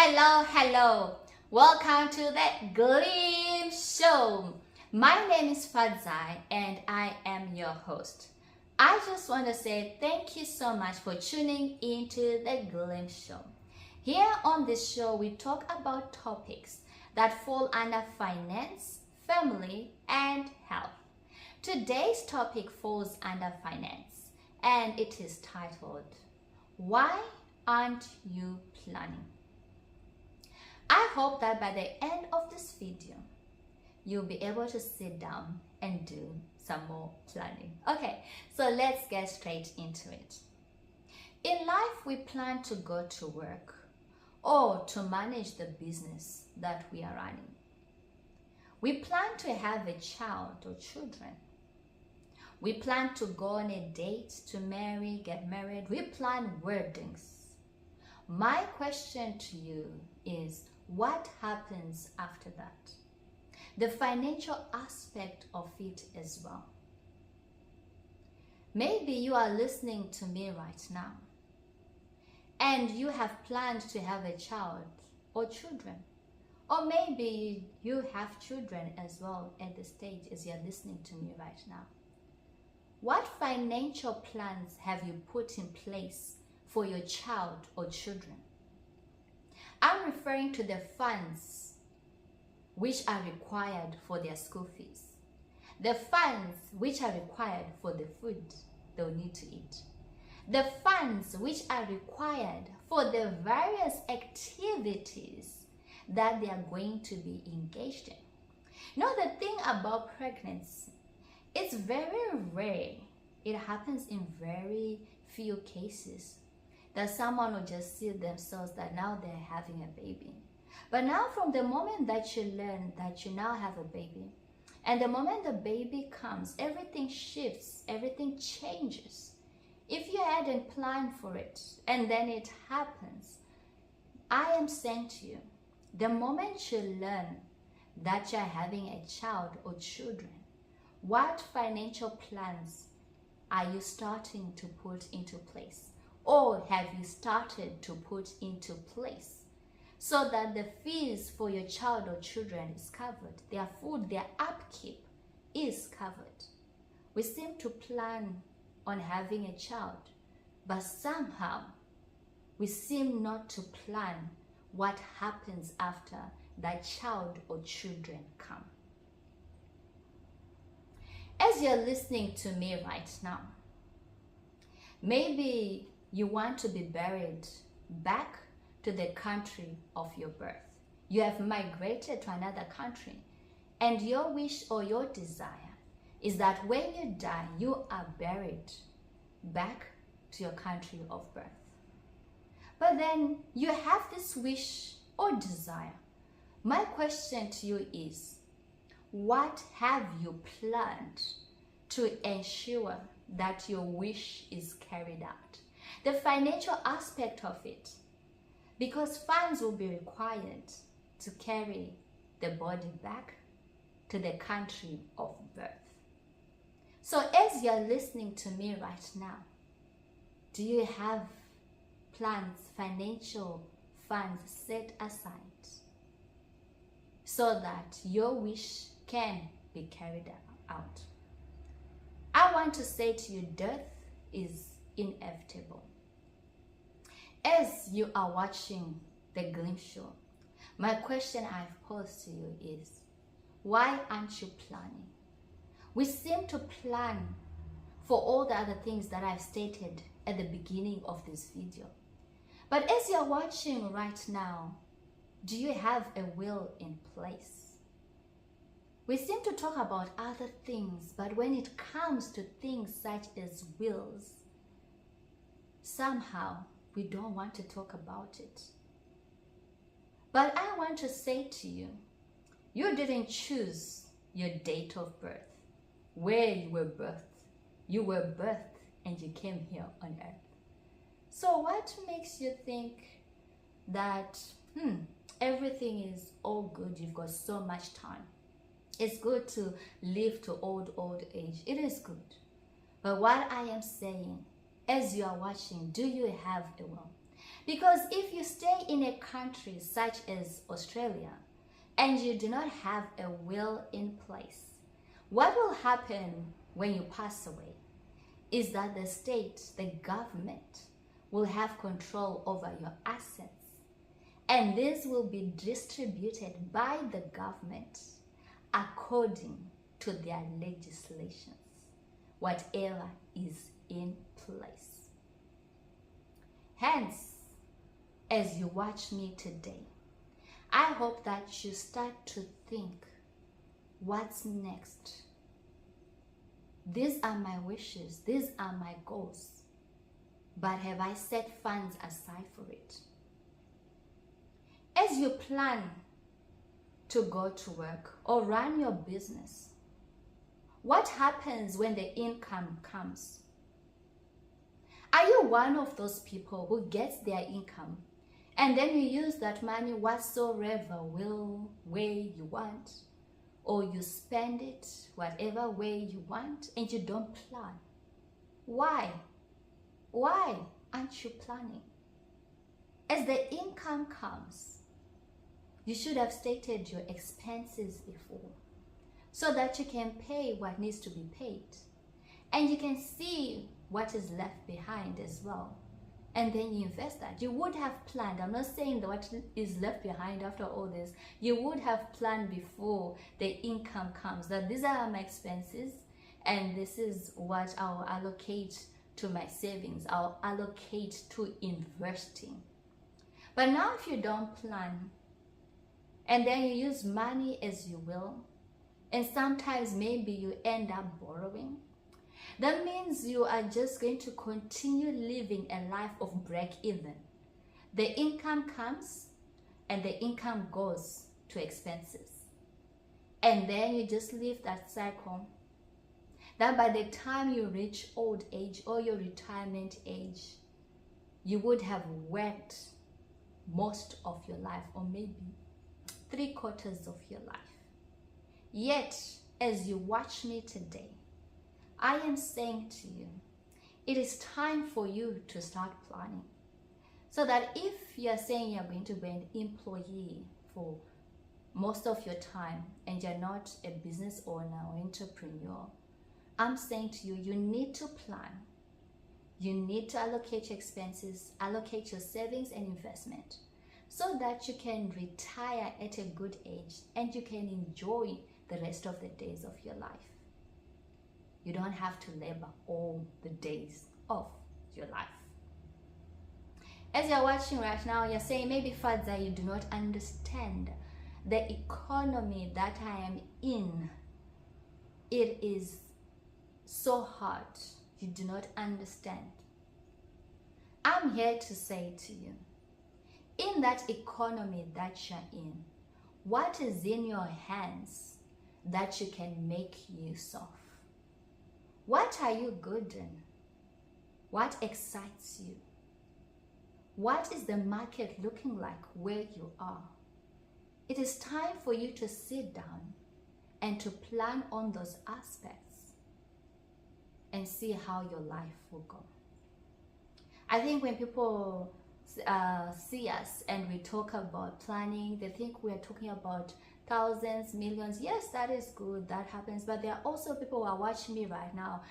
Hello. Welcome to the Gleam show. My name is Fadzai and I am your host. I just want to say thank you so much for tuning into the Gleam show. Here on this show, we talk about topics that fall under finance, family, and health. Today's topic falls under finance and it is titled, Why Aren't You Planning? I hope that by the end of this video, you'll be able to sit down and do some more planning. Okay, so let's get straight into it. In life, we plan to go to work or to manage the business that we are running. We plan to have a child or children. We plan to go on a date, to marry, get married. We plan weddings. My question to you is, what happens after that? The financial aspect of it as well. Maybe you are listening to me right now and you have planned to have a child or children. Or maybe you have children as well at the stage as you're listening to me right now. What financial plans have you put in place for your child or children? I'm referring to the funds which are required for their school fees, the funds which are required for the food they'll need to eat, the funds which are required for the various activities that they are going to be engaged in. You know, the thing about pregnancy, it's very rare. It happens in very few cases that someone will just see themselves that now they're having a baby. But now from the moment that you learn that you now have a baby, and the moment the baby comes, everything shifts, everything changes. If you hadn't planned for it and then it happens, I am saying to you, the moment you learn that you're having a child or children, what financial plans are you starting to put into place? Or have you started to put into place so that the fees for your child or children is covered, their food, their upkeep is covered? We seem to plan on having a child, but somehow we seem not to plan what happens after that child or children come. As you're listening to me right now, maybe you want to be buried back to the country of your birth. You have migrated to another country, and your wish or your desire is that when you die, you are buried back to your country of birth. But then you have this wish or desire. My question to you is, what have you planned to ensure that your wish is carried out? The financial aspect of it, because funds will be required to carry the body back to the country of birth. So as you're listening to me right now, do you have plans, financial funds set aside so that your wish can be carried out? I want to say to you, death is inevitable. As you are watching the Gleam show, my question I've posed to you is, why aren't you planning? We seem to plan for all the other things that I've stated at the beginning of this video. But as you're watching right now, do you have a will in place? We seem to talk about other things, but when it comes to things such as wills, somehow we don't want to talk about it. But I want to say to you, you didn't choose your date of birth, where you were birthed. You were birthed and you came here on earth. So what makes you think that everything is all good, you've got so much time? It's good to live to old age. It is good. But what I am saying, as you are watching, do you have a will? Because if you stay in a country such as Australia and you do not have a will in place, what will happen when you pass away is that the state, the government, will have control over your assets. And this will be distributed by the government according to their legislations, whatever is in place. Hence, as you watch me today, I hope that you start to think, what's next? These are my wishes, these are my goals, but have I set funds aside for it? As you plan to go to work or run your business, what happens when the income comes? Are you one of those people who gets their income and then you use that money whatsoever way you want, or you spend it whatever way you want and you don't plan? Why? Why aren't you planning? As the income comes, you should have stated your expenses before so that you can pay what needs to be paid and you can see what is left behind as well. And then you invest that. You would have planned. I'm not saying that what is left behind after all this. You would have planned before the income comes that these are my expenses and this is what I'll allocate to my savings. I'll allocate to investing. But now if you don't plan and then you use money as you will, and sometimes maybe you end up borrowing, that means you are just going to continue living a life of break even. The income comes and the income goes to expenses. And then you just live that cycle. That by the time you reach old age or your retirement age, you would have worked most of your life, or maybe 3/4 of your life. Yet, as you watch me today, I am saying to you, it is time for you to start planning. So that if you are saying you're going to be an employee for most of your time and you're not a business owner or entrepreneur, I'm saying to you, you need to plan. You need to allocate your expenses, allocate your savings and investment so that you can retire at a good age and you can enjoy the rest of the days of your life. You don't have to labor all the days of your life. As you're watching right now, you're saying, maybe Father, you do not understand the economy that I am in. It is so hard. You do not understand. I'm here to say to you, in that economy that you're in, what is in your hands that you can make use of? What are you good in? What excites you? What is the market looking like where you are? It is time for you to sit down and to plan on those aspects and see how your life will go. I think when people see us and we talk about planning, they think we're talking about thousands, millions. Yes, that is good, that happens, but there are also people who are watching me right now.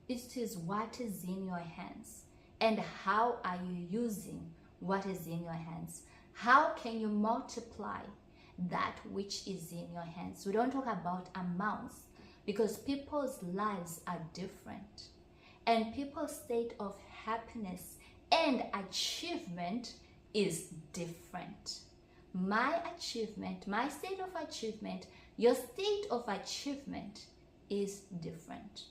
It is what is in your hands and how are you using what is in your hands. How can you multiply that which is in your hands? We don't talk about amounts because people's lives are different and people's state of happiness and achievement is different. My achievement, my state of achievement, your state of achievement is different.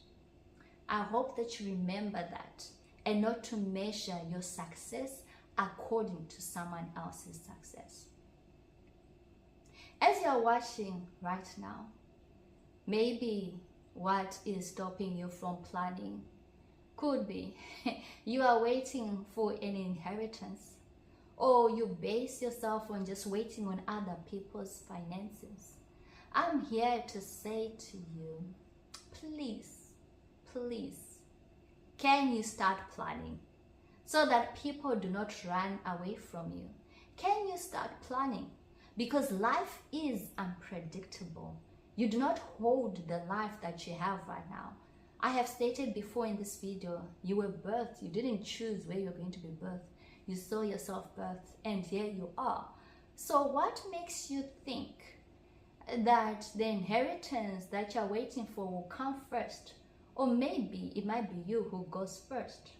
I hope that you remember that and not to measure your success according to someone else's success. As you're watching right now, maybe what is stopping you from planning could be you are waiting for an inheritance, or you base yourself on just waiting on other people's finances. I'm here to say to you, please, can you start planning so that people do not run away from you? Can you start planning? Because life is unpredictable. You do not hold the life that you have right now. I have stated before in this video, you were birthed. You didn't choose where you're going to be birthed. You saw yourself birthed, and here you are. So what makes you think that the inheritance that you're waiting for will come first? Or maybe it might be you who goes first.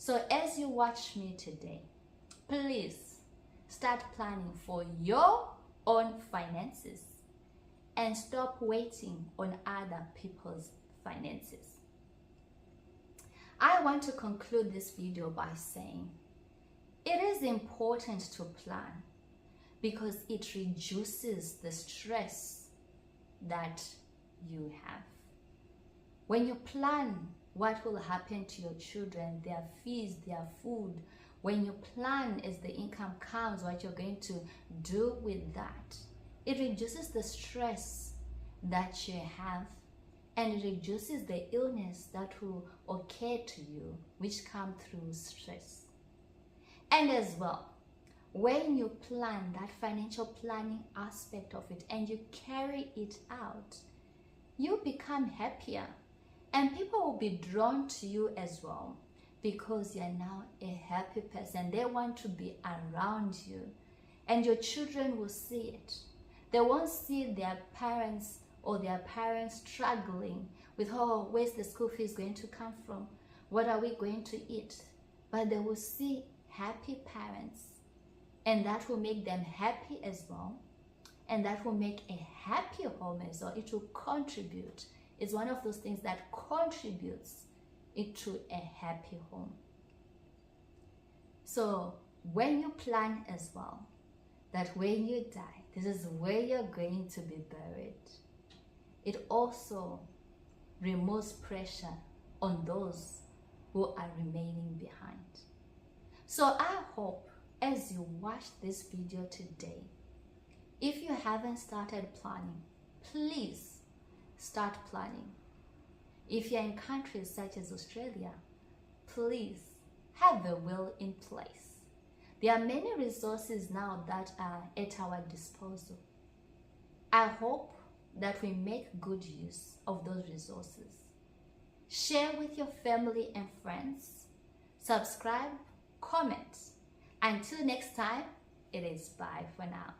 So as you watch me today, please start planning for your own finances and stop waiting on other people's finances. I want to conclude this video by saying it is important to plan because it reduces the stress that you have. When you plan what will happen to your children, their fees, their food, when you plan as the income comes, what you're going to do with that, it reduces the stress that you have, and it reduces the illness that will occur to you, which come through stress. And as well, when you plan that financial planning aspect of it and you carry it out, you become happier, and people will be drawn to you as well, because you're now a happy person. They want to be around you, and your children will see it. They won't see their parents struggling with, oh, where's the school fees going to come from? What are we going to eat? But they will see happy parents, and that will make them happy as well, and that will make a happy home as well. It will contribute. It's one of those things that contributes into a happy home. So when you plan as well, that when you die, this is where you're going to be buried, it also removes pressure on those who are remaining behind. So I hope as you watch this video today, if you haven't started planning, please start planning. If you're in countries such as Australia, please have a will in place. There are many resources now that are at our disposal. I hope that we make good use of those resources. Share with your family and friends. Subscribe, comment. Until next time, it is bye for now.